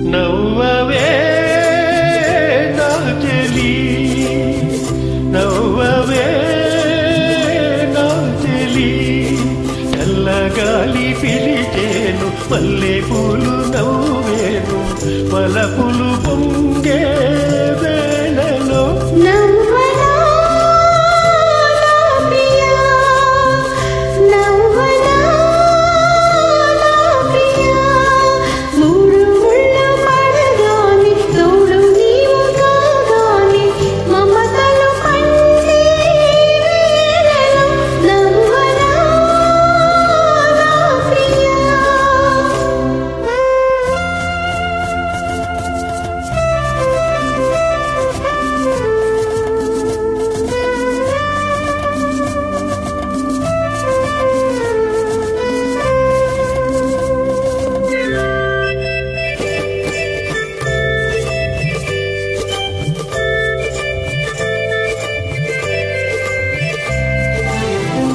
నవ్వవే నా చెలి నవ్వవే నా చెలి చల్లగాలి పిలిచేను మల్లె పూలు నవ్వేను వలపులు పొంగే వేళలో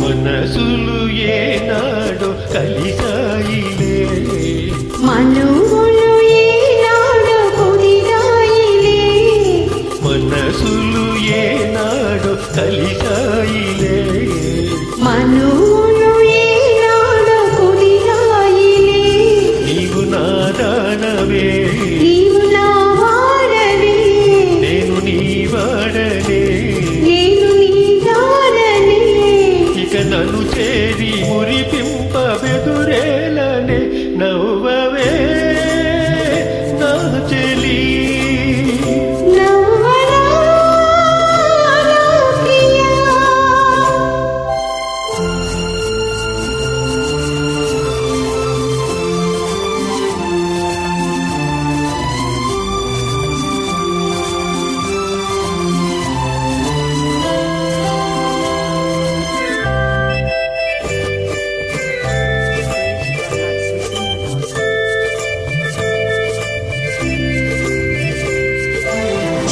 మనసులు ఏనాడు కలిసాయిలే మనువులు ఏనాడు కుదిరాయిలే మనసులు ఏనాడు కలిసాయిలే మనువులు ఏనాడు కుదిరాయిలే నీవు నా దానవే నీవు నా వాడవే నేను నీ వాడనే నేను నీ దాననే ఇక నన్ను చేరి మురిపింప బెదురేలనే నవ్వవే నా చెలి నవ్వనా నా ప్రియా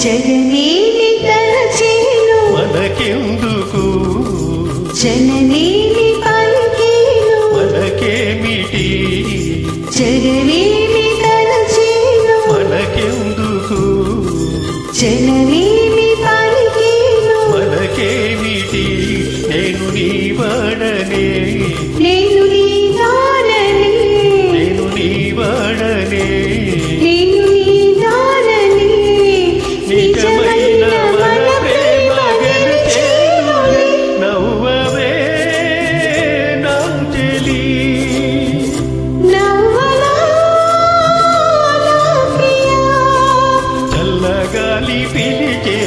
జగనేని తలచేను మనకెందుకు జననేని పలికేను మనకేమిటి జగనేని తలచేను మనకెందుకు జననేని పలికేను మనకేమిటి నేను నీ వాడనే నేను నీ దాననే నేను నీ వాడనే నేను నీ దాననే నిజమైన మన ప్రేమ గెలిచేనులే నవ్వవే నా చెలి నవ్వనా నా ప్రియా చల్లగాలి పిలిచే